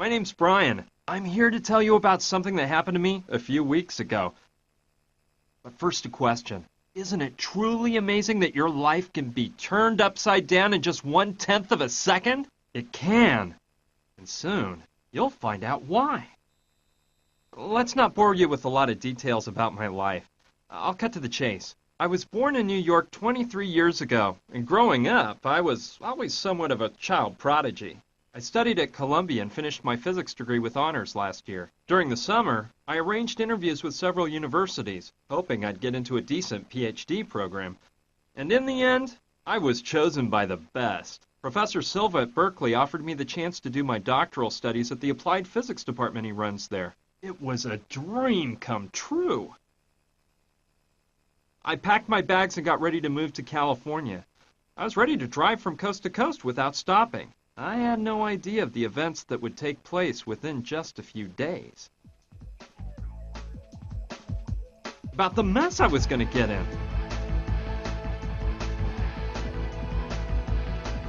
My name's Brian. I'm here to tell you about something that happened to me a few weeks ago. But first a question. Isn't it truly amazing that your life can be turned upside down in just 1/10 of a second? It can. And soon, you'll find out why. Let's not bore you with a lot of details about my life. I'll cut to the chase. I was born in New York 23 years ago, and growing up, I was always somewhat of a child prodigy. I studied at Columbia and finished my physics degree with honors last year. During the summer, I arranged interviews with several universities, hoping I'd get into a decent PhD program. And in the end, I was chosen by the best. Professor Silva at Berkeley offered me the chance to do my doctoral studies at the applied physics department he runs there. It was a dream come true. I packed my bags and got ready to move to California. I was ready to drive from coast to coast without stopping. I had no idea of the events that would take place within just a few days. About the mess I was going to get in.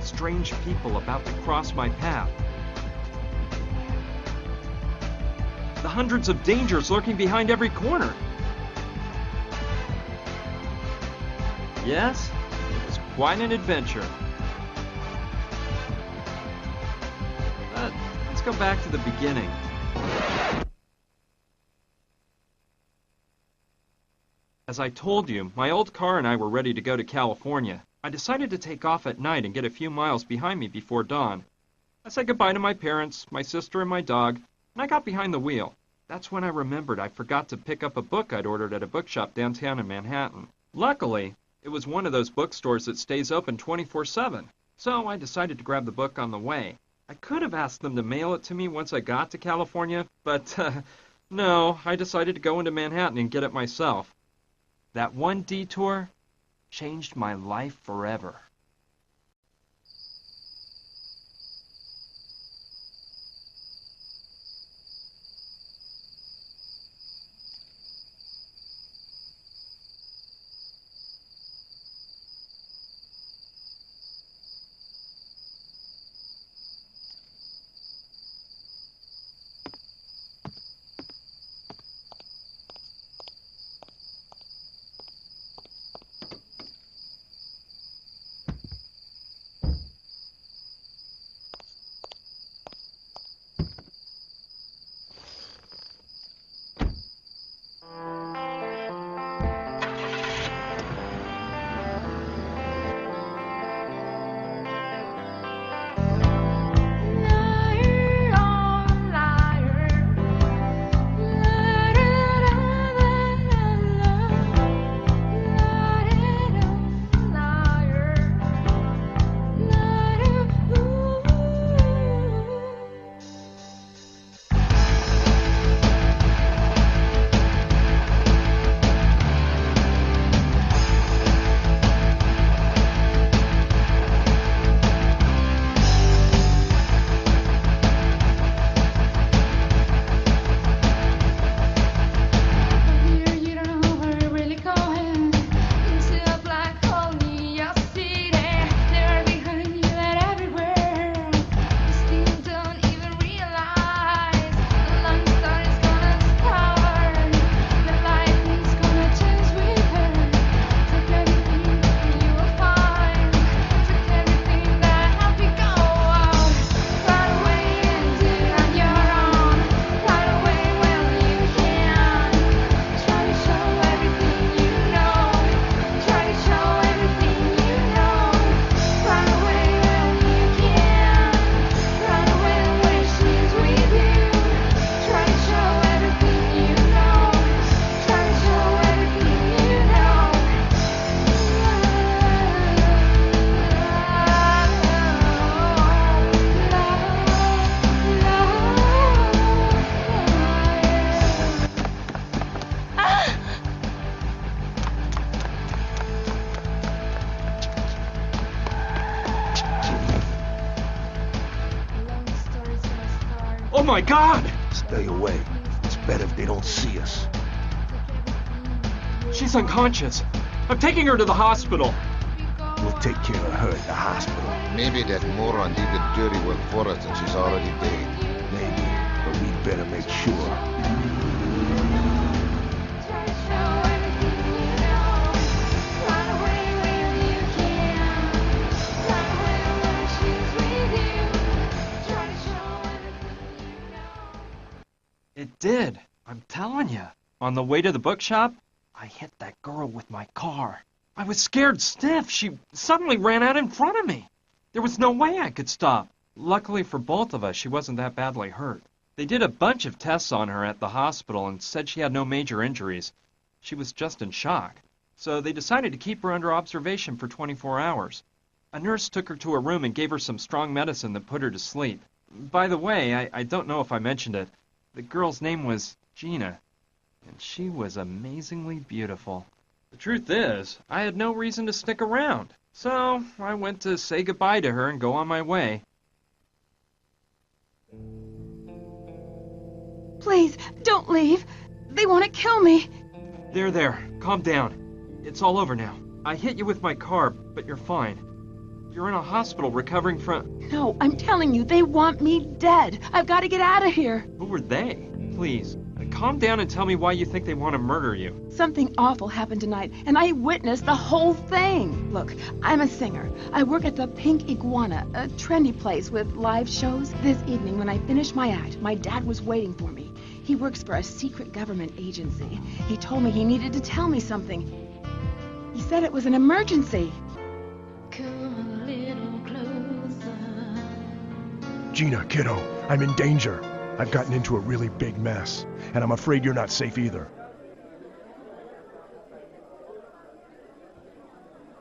Strange people about to cross my path. The hundreds of dangers lurking behind every corner. Yes, it was quite an adventure. But let's go back to the beginning. As I told you, my old car and I were ready to go to California. I decided to take off at night and get a few miles behind me before dawn. I said goodbye to my parents, my sister, and my dog, and I got behind the wheel. That's when I remembered I forgot to pick up a book I'd ordered at a bookshop downtown in Manhattan. Luckily, it was one of those bookstores that stays open 24/7, so I decided to grab the book on the way. I could have asked them to mail it to me once I got to California, but no, I decided to go into Manhattan and get it myself. That one detour changed my life forever. Oh my God! Stay away. It's better if they don't see us. She's unconscious. I'm taking her to the hospital. We'll take care of her at the hospital. Maybe that moron did the dirty work for us and she's already dead. Maybe. better make sure. It did. I'm telling you. On the way to the bookshop, I hit that girl with my car. I was scared stiff. She suddenly ran out in front of me. There was no way I could stop. Luckily for both of us, she wasn't that badly hurt. They did a bunch of tests on her at the hospital and said she had no major injuries. She was just in shock. So they decided to keep her under observation for 24 hours. A nurse took her to her room and gave her some strong medicine that put her to sleep. By the way, I don't know if I mentioned it. The girl's name was Gina, and she was amazingly beautiful. The truth is, I had no reason to stick around, so I went to say goodbye to her and go on my way. Please, don't leave. They want to kill me. There, calm down. It's all over now. I hit you with my car, but you're fine. You're in a hospital recovering from... No, I'm telling you, they want me dead. I've got to get out of here. Who are they? Please, calm down and tell me why you think they want to murder you. Something awful happened tonight, and I witnessed the whole thing. Look, I'm a singer. I work at the Pink Iguana, a trendy place with live shows. This evening, when I finished my act, my dad was waiting for me. He works for a secret government agency. He told me he needed to tell me something. He said it was an emergency. Come a little closer. Gina, kiddo, I'm in danger. I've gotten into a really big mess, and I'm afraid you're not safe either.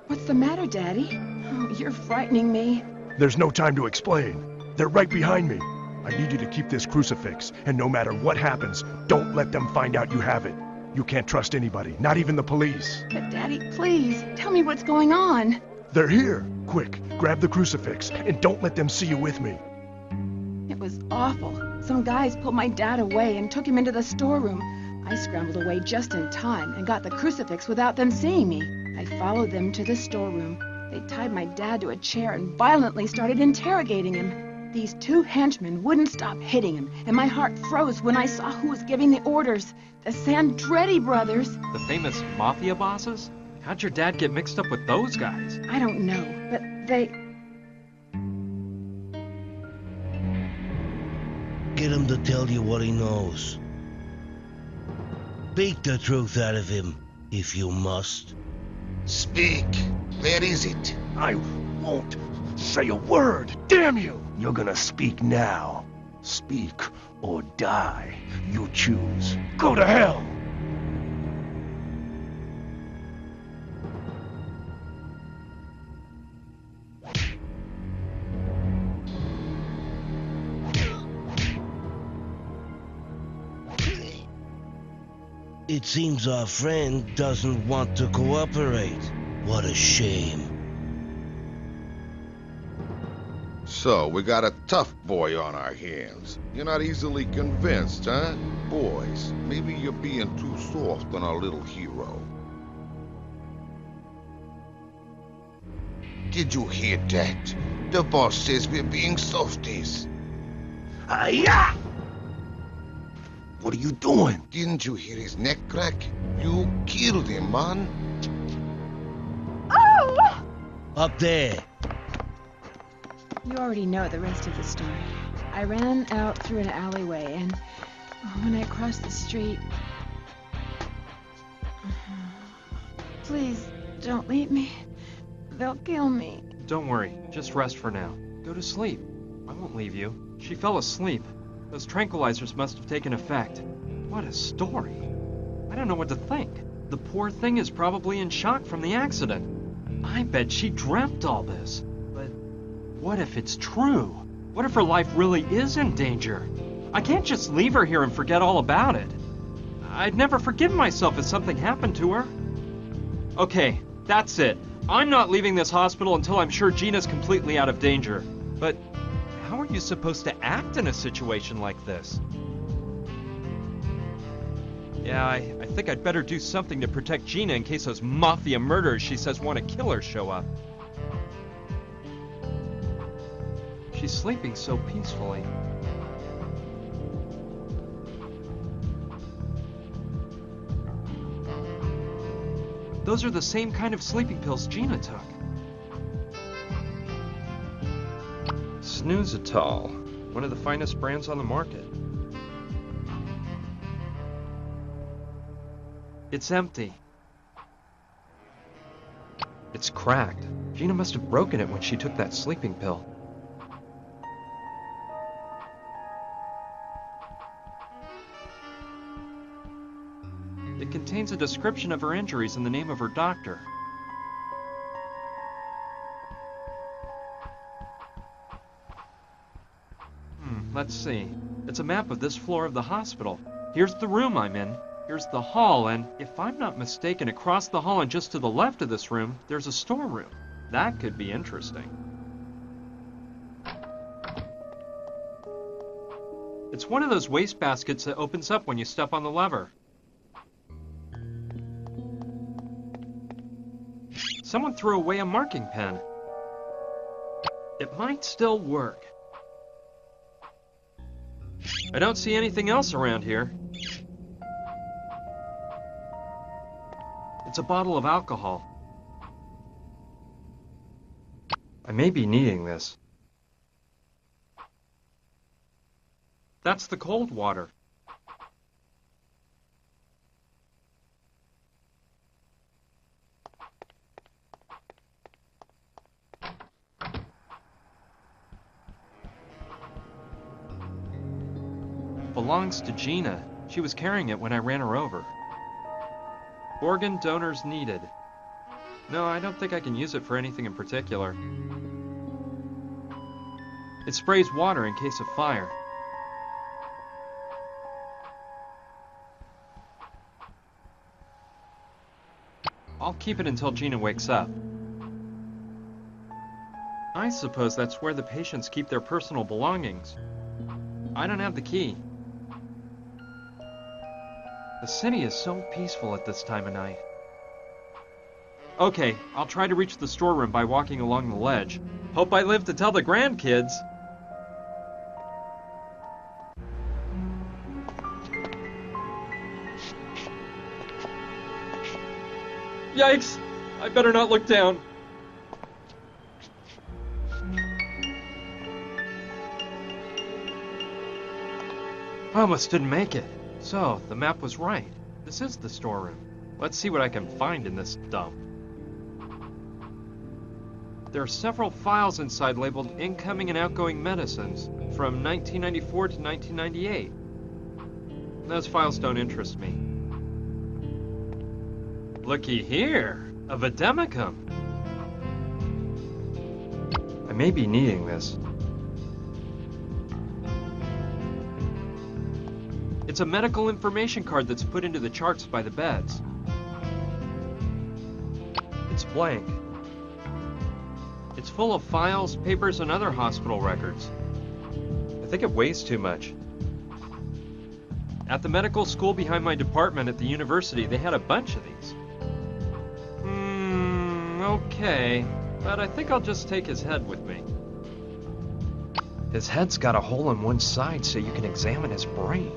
What's the matter, Daddy? Oh, you're frightening me. There's no time to explain. They're right behind me. I need you to keep this crucifix, and no matter what happens, don't let them find out you have it. You can't trust anybody, not even the police. But Daddy, please, tell me what's going on. They're here. Quick, grab the crucifix, and don't let them see you with me. It was awful. Some guys pulled my dad away and took him into the storeroom. I scrambled away just in time and got the crucifix without them seeing me. I followed them to the storeroom. They tied my dad to a chair and violently started interrogating him. These two henchmen wouldn't stop hitting him, and my heart froze when I saw who was giving the orders. The Sandretti brothers. The famous mafia bosses? How'd your dad get mixed up with those guys? I don't know, but they... Get him to tell you what he knows. Beat the truth out of him, if you must. Speak. Where is it? I won't say a word. Damn you! You're gonna speak now. Speak or die. You choose. Go to hell! It seems our friend doesn't want to cooperate. What a shame. So, we got a tough boy on our hands. You're not easily convinced, huh? Boys, maybe you're being too soft on our little hero. Did you hear that? The boss says we're being softies. Hi-ya! What are you doing? Didn't you hear his neck crack? You killed him, man. Oh! Up there. You already know the rest of the story. I ran out through an alleyway, and when I crossed the street... Please, don't leave me. They'll kill me. Don't worry, just rest for now. Go to sleep. I won't leave you. She fell asleep. Those tranquilizers must have taken effect. What a story. I don't know what to think. The poor thing is probably in shock from the accident. I bet she dreamt all this. But what if it's true? What if her life really is in danger? I can't just leave her here and forget all about it. I'd never forgive myself if something happened to her. Okay, that's it. I'm not leaving this hospital until I'm sure Gina's completely out of danger. But how are you supposed to act in a situation like this? Yeah, I think I'd better do something to protect Gina in case those mafia murderers she says want to kill her show up. She's sleeping so peacefully. Those are the same kind of sleeping pills Gina took. Snoozitol, one of the finest brands on the market. It's empty. It's cracked. Gina must have broken it when she took that sleeping pill. It contains a description of her injuries and the name of her doctor. Let's see. It's a map of this floor of the hospital. Here's the room I'm in. Here's the hall, and if I'm not mistaken, across the hall and just to the left of this room, there's a storeroom. That could be interesting. It's one of those wastebaskets that opens up when you step on the lever. Someone threw away a marking pen. It might still work. I don't see anything else around here. It's a bottle of alcohol. I may be needing this. That's the cold water. Belongs to Gina. She was carrying it when I ran her over. Organ donors needed. No, I don't think I can use it for anything in particular. It sprays water in case of fire. I'll keep it until Gina wakes up. I suppose that's where the patients keep their personal belongings. I don't have the key. The city is so peaceful at this time of night. Okay, I'll try to reach the storeroom by walking along the ledge. Hope I live to tell the grandkids. Yikes! I better not look down. I almost didn't make it. So, the map was right. This is the storeroom. Let's see what I can find in this dump. There are several files inside labeled incoming and outgoing medicines from 1994 to 1998. Those files don't interest me. Looky here, a vademecum. I may be needing this. It's a medical information card that's put into the charts by the beds. It's blank. It's full of files, papers, and other hospital records. I think it weighs too much. At the medical school behind my department at the university, they had a bunch of these. Okay, but I think I'll just take his head with me. His head's got a hole in one side so you can examine his brain.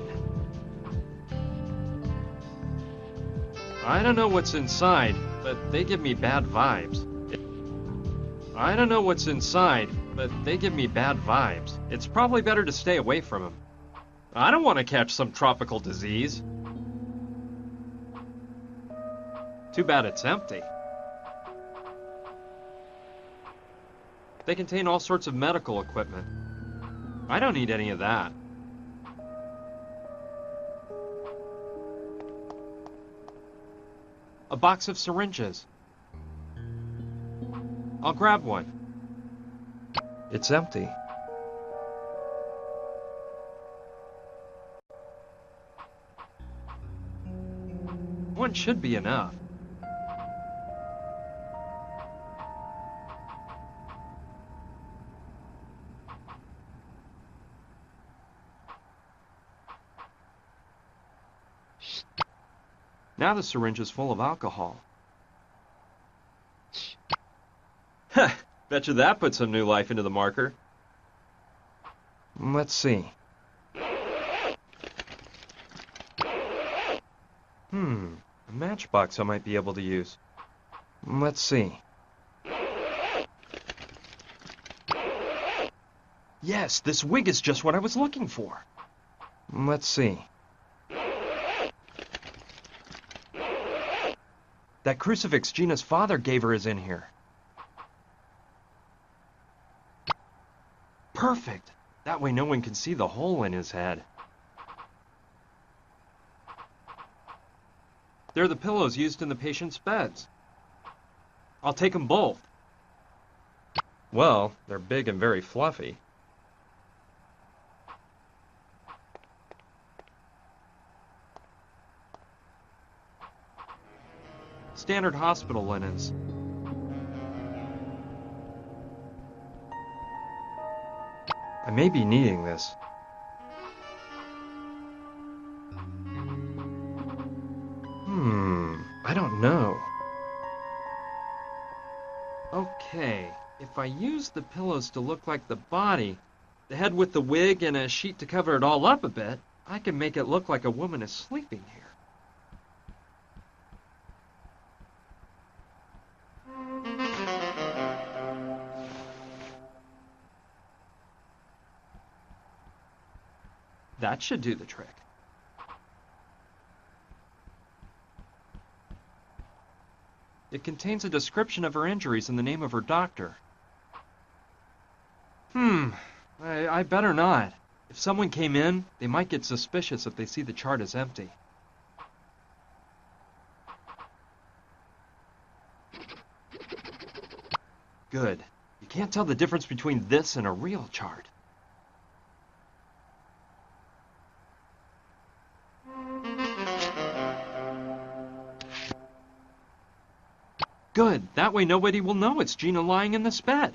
I don't know what's inside, but they give me bad vibes. I don't know what's inside, but they give me bad vibes. It's probably better to stay away from them. I don't want to catch some tropical disease. Too bad it's empty. They contain all sorts of medical equipment. I don't need any of that. A box of syringes. I'll grab one. It's empty. One should be enough. Now the syringe is full of alcohol. Heh, betcha that put some new life into the marker. Let's see. A matchbox I might be able to use. Let's see. Yes, this wig is just what I was looking for. Let's see. That crucifix Gina's father gave her is in here. Perfect. That way no one can see the hole in his head. They're the pillows used in the patient's beds. I'll take them both. Well, they're big and very fluffy. Standard hospital linens. I may be needing this. I don't know. Okay, if I use the pillows to look like the body, the head with the wig and a sheet to cover it all up a bit, I can make it look like a woman is sleeping here. That should do the trick. It contains a description of her injuries and the name of her doctor. I better not. If someone came in, they might get suspicious if they see the chart is empty. Good. You can't tell the difference between this and a real chart. Good. That way nobody will know it's Gina lying in this bed.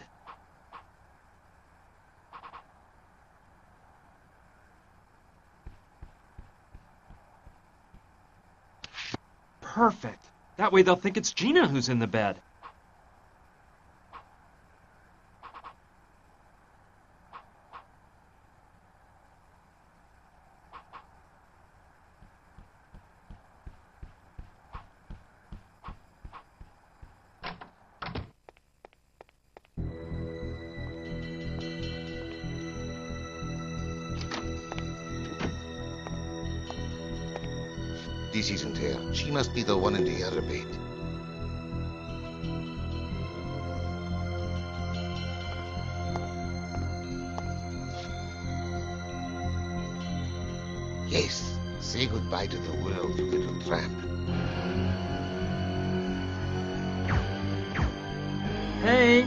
Perfect. That way they'll think it's Gina who's in the bed. This isn't her. She must be the one in the other bed. Yes, say goodbye to the world, you little tramp. Hey!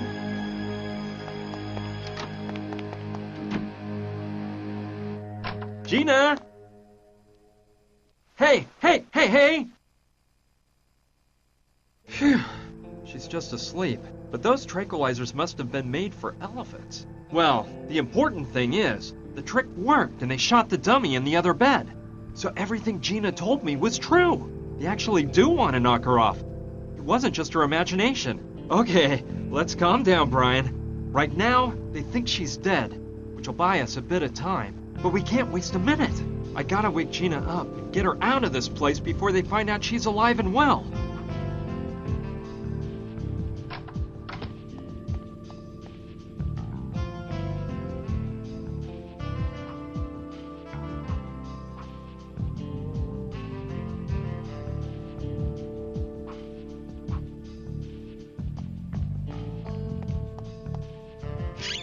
Gina! Hey! Hey! Hey! Hey! Phew. She's just asleep. But those tranquilizers must have been made for elephants. Well, the important thing is, the trick worked and they shot the dummy in the other bed. So everything Gina told me was true. They actually do want to knock her off. It wasn't just her imagination. Okay, let's calm down, Brian. Right now, they think she's dead, which will buy us a bit of time. But we can't waste a minute. I gotta wake Gina up and get her out of this place before they find out she's alive and well.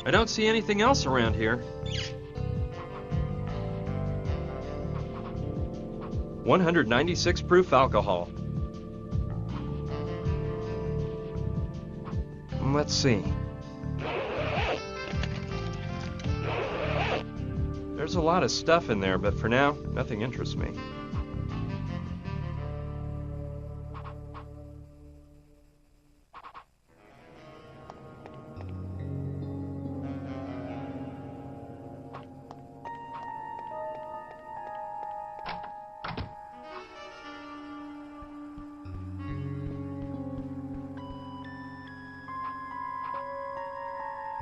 I don't see anything else around here. 196 proof alcohol. Let's see. There's a lot of stuff in there, but for now, nothing interests me.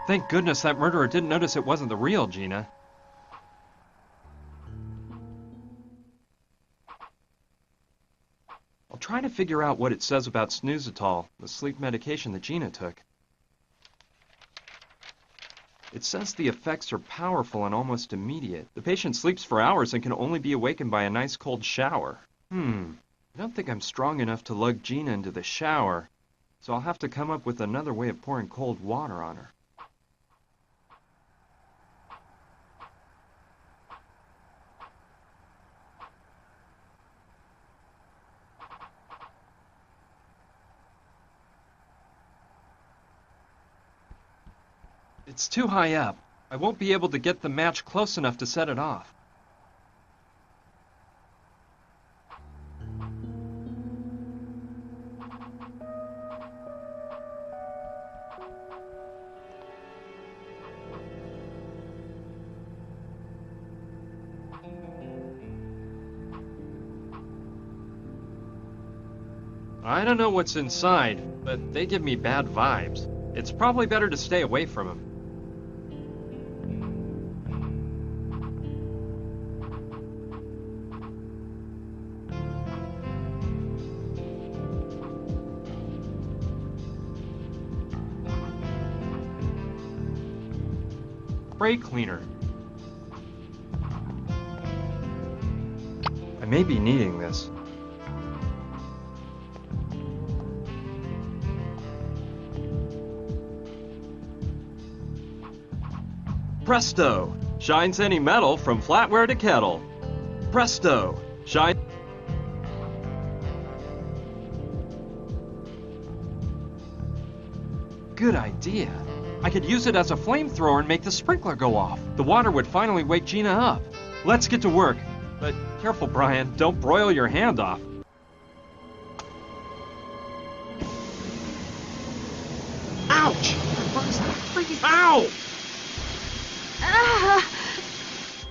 Thank goodness that murderer didn't notice it wasn't the real Gina. I'll try to figure out what it says about snoozitol, the sleep medication that Gina took. It says the effects are powerful and almost immediate. The patient sleeps for hours and can only be awakened by a nice cold shower. I don't think I'm strong enough to lug Gina into the shower, so I'll have to come up with another way of pouring cold water on her. It's too high up. I won't be able to get the match close enough to set it off. I don't know what's inside, but they give me bad vibes. It's probably better to stay away from them. Spray cleaner. I may be needing this. Presto! Shines any metal from flatware to kettle. Presto! Shine... Good idea. I could use it as a flamethrower and make the sprinkler go off. The water would finally wake Gina up. Let's get to work. But careful, Brian. Don't broil your hand off. Ouch! Ow!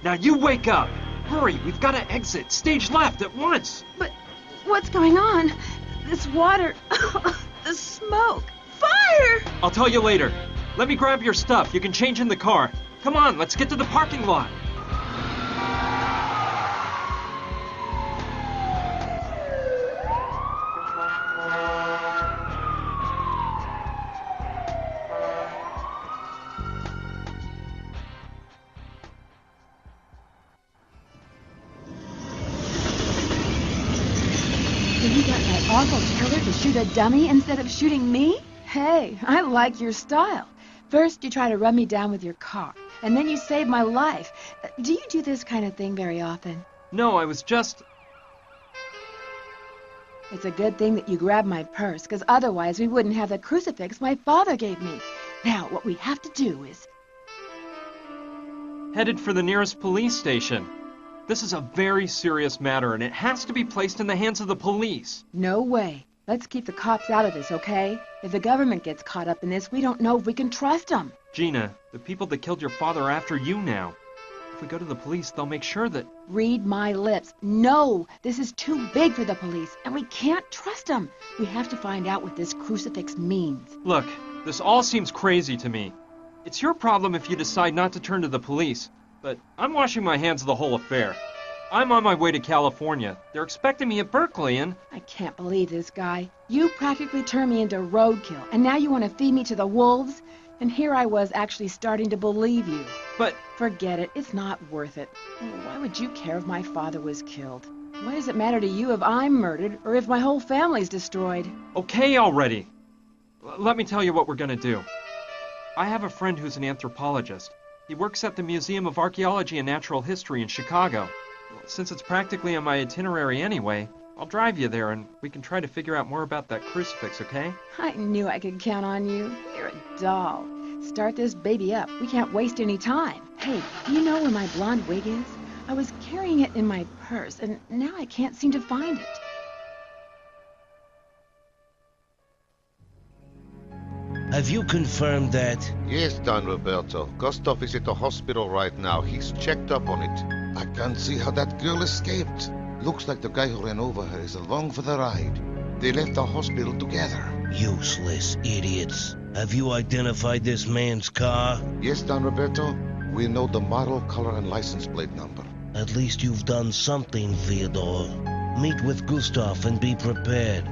Now you wake up! Hurry, we've got to exit. Stage left at once! But what's going on? This water... the smoke... Fire! I'll tell you later. Let me grab your stuff. You can change in the car. Come on, let's get to the parking lot. So you got that awful killer to shoot a dummy instead of shooting me? Hey, I like your style. First, you try to run me down with your car, and then you save my life. Do you do this kind of thing very often? No, I was just... It's a good thing that you grabbed my purse, because otherwise we wouldn't have the crucifix my father gave me. Now, what we have to do is... headed for the nearest police station. This is a very serious matter, and it has to be placed in the hands of the police. No way. Let's keep the cops out of this, okay? If the government gets caught up in this, we don't know if we can trust them. Gina, the people that killed your father are after you now. If we go to the police, they'll make sure that... Read my lips. No, this is too big for the police, and we can't trust them. We have to find out what this crucifix means. Look, this all seems crazy to me. It's your problem if you decide not to turn to the police, but I'm washing my hands of the whole affair. I'm on my way to California. They're expecting me at Berkeley, and... I can't believe this guy. You practically turned me into roadkill, and now you want to feed me to the wolves? And here I was actually starting to believe you. But... Forget it. It's not worth it. Why would you care if my father was killed? Why does it matter to you if I'm murdered or if my whole family's destroyed? Okay already. Let me tell you what we're gonna do. I have a friend who's an anthropologist. He works at the Museum of Archaeology and Natural History in Chicago. Since it's practically on my itinerary anyway, I'll drive you there and we can try to figure out more about that crucifix, okay? I knew I could count on you. You're a doll. Start this baby up. We can't waste any time. Hey, you know where my blonde wig is? I was carrying it in my purse, and now I can't seem to find it. Have you confirmed that? Yes, Don Roberto. Gustav is at the hospital right now. He's checked up on it. I can't see how that girl escaped. Looks like the guy who ran over her is along for the ride. They left the hospital together. Useless idiots. Have you identified this man's car? Yes, Don Roberto. We know the model, color, and license plate number. At least you've done something, Fyodor. Meet with Gustav and be prepared.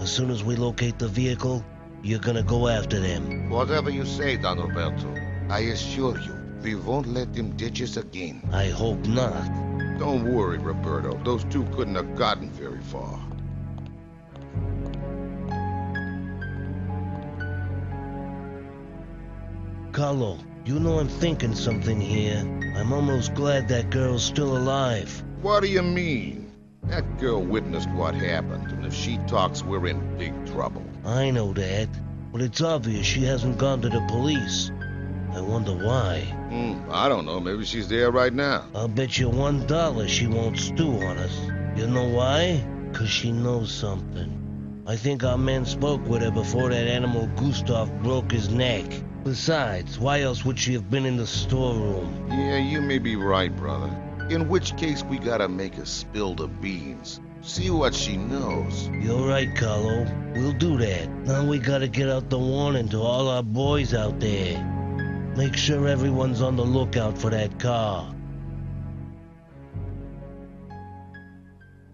As soon as we locate the vehicle, you're gonna go after them. Whatever you say, Don Roberto. I assure you, we won't let them ditch us again. I hope not. Don't worry, Roberto. Those two couldn't have gotten very far. Carlo, you know I'm thinking something here. I'm almost glad that girl's still alive. What do you mean? That girl witnessed what happened, and if she talks, we're in big trouble. I know that, but it's obvious she hasn't gone to the police. I wonder why. I don't know. Maybe she's there right now. I'll bet you $1 she won't stew on us. You know why? 'Cause she knows something. I think our men spoke with her before that animal Gustav broke his neck. Besides, why else would she have been in the storeroom? Yeah, you may be right, brother. In which case, we gotta make her spill the beans. See what she knows. You're right, Carlo. We'll do that. Now we gotta get out the warning to all our boys out there. Make sure everyone's on the lookout for that car.